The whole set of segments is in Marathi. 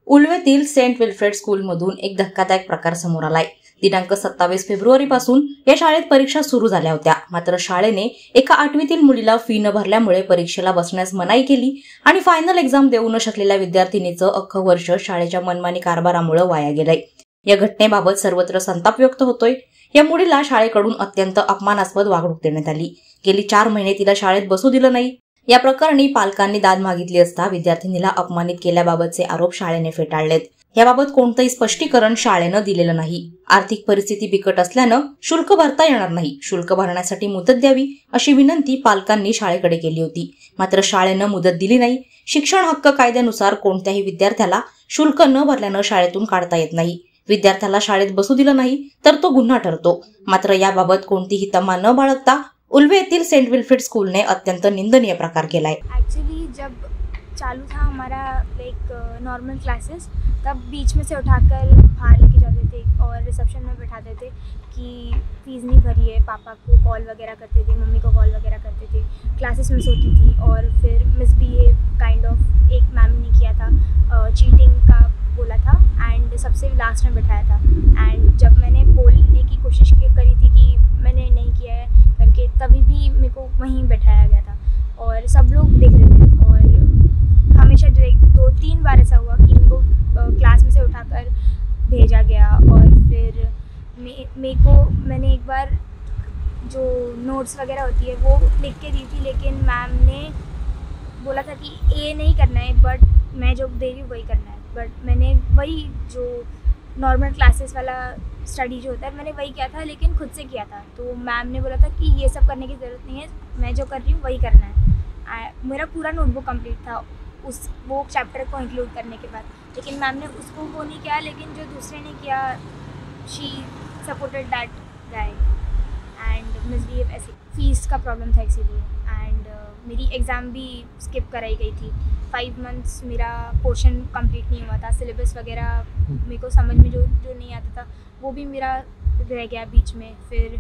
उल्वेतील सेंट विल्फ्रेड स्कूलमधून एक धक्कादायक प्रकार समोर आलाय। दिनांक 27 फेब्रुवारीपासून या शाळेत परीक्षा सुरू झाल्या होत्या। मात्र शाळेने एका 8वीतील मुलीला फी न भरल्यामुळे परीक्षेला बसण्यास मनाई केली आणि फायनल एक्झाम देऊ न शकलेल्या विद्यार्थिनीचं अख्खं वर्ष शाळेच्या मनमानी कारभारामुळे वाया गेलंय। या घटनेबाबत सर्वत्र संताप व्यक्त होतोय। या मुलीला शाळेकडून अत्यंत अपमानास्पद वागणूक देण्यात आली। गेली 4 महिने तिला शाळेत बसू दिलं नाही। या प्रकरणी पालकांनी दाद मागितली असता विद्यार्थिनीला अपमानित केल्याबाबतचे आरोप शाळेने फेटाळलेत। याबाबत कोणतेही स्पष्टीकरण शाळेनं दिलेलं नाही। आर्थिक परिस्थिती बिकट असल्यानं शुल्क भरता येणार नाही। शुल्क भरण्यासाठी मुदत द्यावी अशी विनंती पालकांनी शाळेकडे केली होती। मात्र शाळेनं मुदत दिली नाही। शिक्षण हक्क कायद्यानुसार कोणत्याही विद्यार्थ्याला शुल्क न भरल्यानं शाळेतून काढता येत नाही। विद्यार्थ्याला शाळेत बसू दिलं नाही तर तो गुन्हा ठरतो। मात्र याबाबत कोणतीही तमा न बाळगता उल्वे येथील सेंट विल्फ्रेड स्कूल ने अत्यंत निंदनीय प्रकार केलाय। एक्चुअली जब चालू था हमारा नॉर्मल क्लासेस, तब बीच में से उठाकर बाहर लेके जाते थे और रिसेप्शन में बैठाते थे कि फीस नहीं भरी है। पापा को कॉल वगैरह करते थे, मम्मी को कॉल वगैरह करते थे। क्लासेस मिस होती थी और फिर मिसबिहेव काइंड ऑफ एक मैम ने किया था, चीटिंग का बोला था एंड सबसे लास्ट में बैठाया था। एंड जब मैंने बोलने की कोशिश करी थी कि मैंने नहीं किया है करके, तभी भी मेरे को वहीं बैठाया गया था और सब लोग देख रहे थे। और हमेशा 2-3 बार ऐसा हुआ कि मेरे को क्लास में से उठाकर भेजा गया। और फिर मैंने एक बार जो नोट्स वगैरह होती है वो लिख के दी थी, लेकिन मैम ने बोला था कि ये नहीं करना है, बट मैं जो दे रही हूँ वही करना है। बट मैंने वही जो नॉर्मल क्लासेस वाला स्टडी जो होता है मैंने वही किया था, लेकिन खुद से किया था। तो मैम ने बोला था कि ये सब करने की ज़रूरत नहीं है, मैं जो कर रही हूँ वही करना है। मेरा पूरा नोटबुक कंप्लीट था वो चैप्टर को इंक्लूड करने के बाद, लेकिन मैम ने उसको वो नहीं किया, लेकिन जो दूसरे ने किया she supported that guy and misbehave. ऐसे फीस का प्रॉब्लम था इसीलिए। एंड मेरी एग्ज़ाम भी स्किप कराई गई थी। 5 मंथ्स मेरा पोर्शन कंप्लीट नहीं हुआ था। सिलेबस वगैरह मेरे को समझ में जो नहीं आता था वो भी मेरा रह गया बीच में। फिर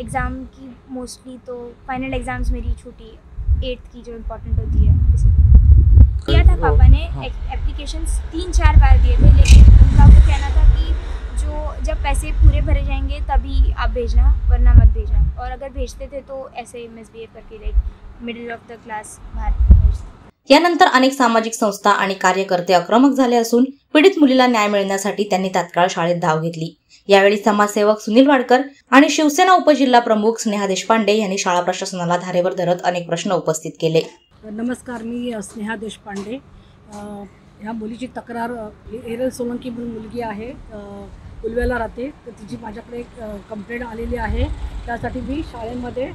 एग्ज़ाम की मोस्टली तो फाइनल एग्ज़ाम्स मेरी छूटी 8th की जो इम्पोर्टेंट होती है किया था। पापा ने एप्लीकेशंस 3-4 बार दिए थे, लेकिन उनका वो कहना था कि जब पैसे पूरे भरे जाएंगे तभी आप भेजना, वरना मत भेजना। और अगर भेजते थे तो ऐसे मिसबिहेव करके like middle of the class बाहर भेजते। यानंतर अनेक सामाजिक संस्था आणि कार्यकर्ते आक्रमक झाले असून पीडित मुलीला न्याय मिळण्यासाठी त्यांनी तात्काळ शाळेत धाव घेतली। यावेळी समाजसेवक सुनील वाडकर आणि शिवसेना उपजिल्हा प्रमुख स्नेहा देशपांडे यांनी शाळा प्रशासनाला धारेवर धरत अनेक प्रश्न उपस्थित केले। नमस्कार, मी स्नेहा देशपांडे। ह्या मुलीची तक्रार एरल सोलंकी म्हणून मुलगी आहे, उल्वेला राहते। तर तिची माझ्याकडे एक कंप्लेंट आलेली आहे। त्यासाठी मी शाळेमध्ये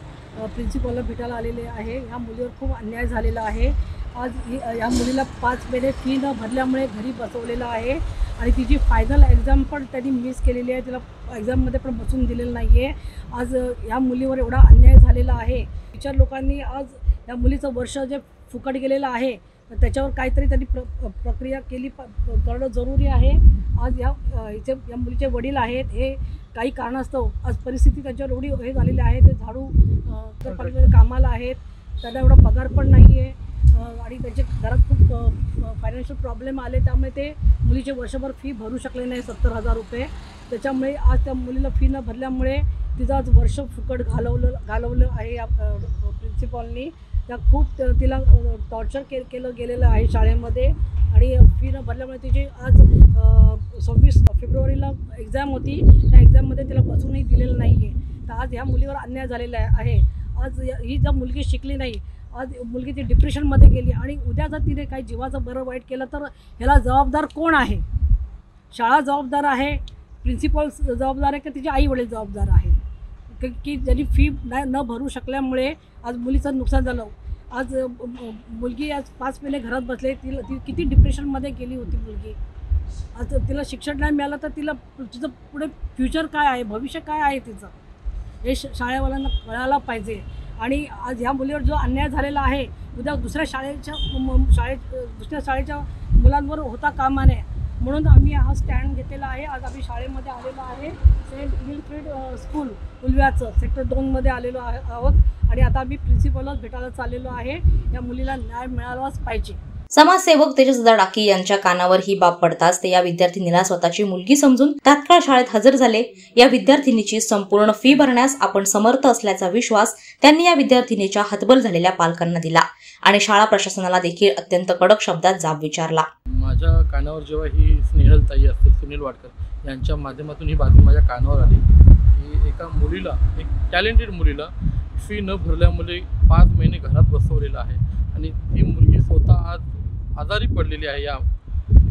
प्रिन्सिपलला भेटायला आलेले आहे। ह्या मुलीवर खूप अन्याय झालेला आहे। आज या मुलीला 5 महिने फी न भरल्यामुळे घरी बसवलेलं आहे आणि तिची फायनल एक्झाम पण त्यांनी मिस केलेली आहे। तिला एक्झाममध्ये पण बसून दिलेलं नाही आहे। आज या मुलीवर एवढा अन्याय झालेला आहे। टीचर लोकांनी आज या मुलीचं वर्ष जे फुकट गेलेलं आहे तर त्याच्यावर काहीतरी त्यांनी प्रक्रिया करणं जरुरी आहे। आज या मुलीचे वडील आहेत, हे काही कारणास्तव आज परिस्थिती त्यांच्यावर एवढी हे झालेली आहे। ते झाडू कामाला आहेत, त्यांना एवढा पगार पण नाही आहे आणि त्यांच्या घरात खूप फायनान्शियल प्रॉब्लेम आले, त्यामुळे ते मुलीचे वर्षभर फी भरू शकले नाही 70,000 रुपये। त्याच्यामुळे आज त्या मुलीला फी न भरल्यामुळे तिचं आज वर्ष फुकट घालवलं आहे या प्रिन्सिपॉलनी। त्या खूप तिला टॉर्चर केलं गेलेलं आहे शाळेमध्ये आणि फी न भरल्यामुळे तिची आज 26 फेब्रुवारीला एक्झाम होती। त्या एक्झाममध्ये तिला बसूनही दिलेलं नाही आहे। तर आज ह्या मुलीवर अन्याय झालेला आहे। आज ही जर मुलगी शिकली नाही, आज मुलगी ती डिप्रेशनमध्ये गेली आणि उद्या जर तिने काही जीवाचं बरं वाईट केलं तर ह्याला जबाबदार कोण आहे? शाळा जबाबदार आहे, प्रिन्सिपल जबाबदार आहे, की तिचे आई वडील जबाबदार आहे? की ज्यांनी फी न भरू शकल्यामुळे आज मुलीचं नुकसान झालं। आज मुलगी आज 5 महिने घरात बसले, ती किती डिप्रेशनमध्ये गेली होती मुलगी। आज तिला शिक्षण नाही मिळालं तर तिचं पुढे फ्युचर काय आहे, भविष्य काय आहे तिचं, हे शाळेवाल्यांना कळायला पाहिजे। आणि आज ह्या मुलीवर जो अन्याय झालेला आहे उद्या दुसऱ्या शाळेच्या मुलांवर होता कामा नये, म्हणून आम्ही हा स्टँड घेतलेला आहे। आज आम्ही शाळेमध्ये आलेलो आहे, सेंट विल्फ्रेड स्कूल उल्व्याचं सेक्टर 2मध्ये आलेलो आहोत आणि आता आम्ही प्रिन्सिपललाच भेटायला चाललेलो आहे। या मुलीला न्याय मिळालाच पाहिजे। समाजसेवक तेजस डाकी यांच्या कानावर ही बाब पडताच ते या विद्यार्थिनीला स्वतःची मुलगी समजून तात्काळ शाळेत हजर झाले. या विद्यार्थिनीची संपूर्ण फी भरण्यास आपण समर्थ असल्याचा विश्वास त्यांनी या विद्यार्थिनीच्या हतबल झालेल्या पालकांना दिला आणि शाळा प्रशासनाला देखील अत्यंत कडक शब्दात जाब विचारला. माझ्या कानावर जेव्हा ही स्नेहल ताई असतील, सुनील वाडकर यांच्या माध्यमातून ही बातमी माझ्या कानावर आली की एका मुलीला, एक टॅलेंटेड मुलीला फी न भरल्यामुळे 5 महिने घरात बसवलेलं आहे आणि ती मुलगी स्वतः आज आजारी पडलेली आहे.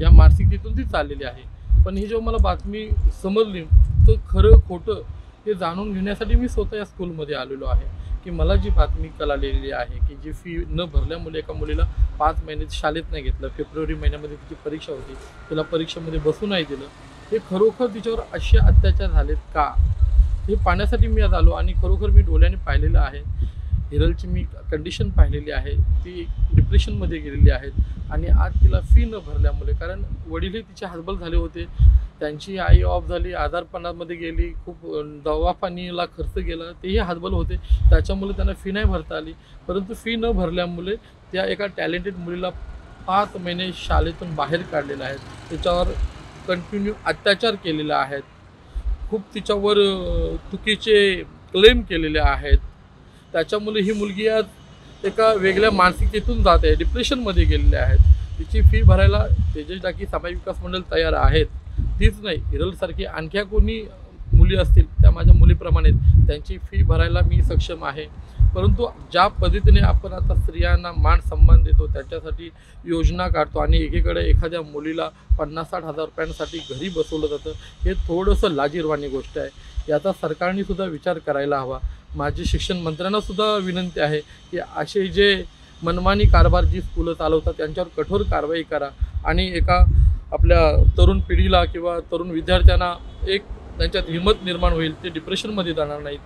या मानसिकतेतून ती चाललेली आहे. पण ही जेव्हा मला बातमी समजली तर खरं खोटं हे जाणून घेण्यासाठी मी स्वतः या स्कूलमध्ये आलेलो आहे की मला जी बातमी कळालेली आहे की जी फी न भरल्यामुळे एका मुलीला 5 महिने शाळेत नाही घेतलं. फेब्रुवारी महिन्यामध्ये तिची परीक्षा होती, तिला परीक्षेमध्ये बसू नाही दिलं. हे खरोखर तिच्यावर असे अत्याचार झालेत का हे पाहण्यासाठी मी आज आलो आणि खरोखर मी डोळ्याने पाहिलेलं आहे. हिरलची मी कंडिशन पाहिलेली आहे. ती डिप्रेशनमध्ये गेलेली आहेत आणि आज तिला फी न भरल्यामुळे, कारण वडीलही तिचे हतबल झाले होते, त्यांची आई ऑफ झाली, आजारपणामध्ये गेली, खूप दवाखान्याला खर्च गेला, तेही हतबल होते, त्याच्यामुळे त्यांना फी नाही भरता आली. परंतु फी न भरल्यामुळे त्या एका टॅलेंटेड मुलीला 5 महिने शाळेतून बाहेर काढलेलं आहे. त्याच्यावर कंटिन्यू अत्याचार केलेले आहेत, खूप तिच्यावर चुकीचे क्लेम केलेले आहेत. त्याच्यामुळे ही मुलगी आज एका वेगळ्या मानसिकतेतून जात आहे, डिप्रेशनमध्ये गेलेले आहेत. तिची फी भरायला तेजस डाकी सामाजिक विकास मंडळ तयार आहेत. तीच नाही, हिरलसारखी आणख्या कोणी मुली असतील त्या माझ्या मुलीप्रमाणे त्यांची फी भरायला मी सक्षम आहे. परंतु ज्या पद्धतीने आपण आता स्त्रियांना मान सन्मान देतो, त्याच्यासाठी योजना काढतो आणि एकीकडे एखाद्या मुलीला 50-60 हजार रुपयांसाठी घरी बसवलं जातं, हे थोडंसं लाजिरवाणी गोष्ट आहे. याचा सरकारने सुद्धा विचार करायला हवा. माझी शिक्षण मंत्र्यांना सुद्धा विनंती आहे की असे जे मनमानी कारभार जी स्कूलं चालवतात त्यांच्यावर कठोर कारवाई करा आणि एका आपल्या तरुण पिढीला किंवा तरुण विद्यार्थ्यांना एक त्यांच्यात हिंमत निर्माण होईल, ते डिप्रेशनमध्ये जाणार नाहीत,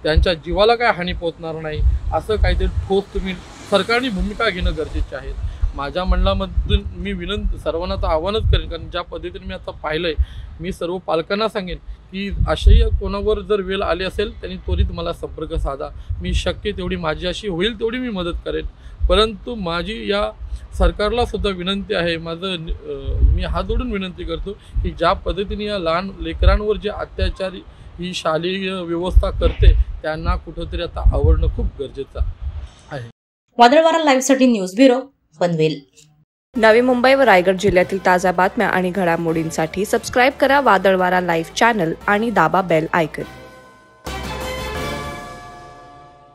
त्यांच्या जीवाला काय हानी पोचणार नाही, असं काहीतरी ठोस तुम्ही सरकारने भूमिका घेणं गरजेचे आहे. माझ्या मंडळामधून मी सर्वांना तर आव्हानच करेन, कारण ज्या पद्धतीने मी आता पाहिलं आहे, मी सर्व पालकांना सांगेन की अशाही कोणावर जर वेळ आली असेल त्यांनी त्वरित मला संपर्क साधा. मी शक्य तेवढी माझी अशी होईल तेवढी मी मदत करेन. परंतु माझी या सरकारला सुद्धा विनंती आहे, मी हात जोडून विनंती करतो की ज्या पद्धतीने या लहान लेकरांवर जे अत्याचार ही शालेय व्यवस्था करते त्यांना कुठंतरी आता आवडणं खूप गरजेचं आहे. वादळवारा लाईव्हसाठी न्यूज ब्युरो, पनवेल. नवी मुंबई व रायगड जिल्ह्यातील ताज्या बातम्या आणि घडामोडींसाठी सबस्क्राईब करा वादळवारा लाईव्ह चॅनल आणि दाबा बेल आयकॉन.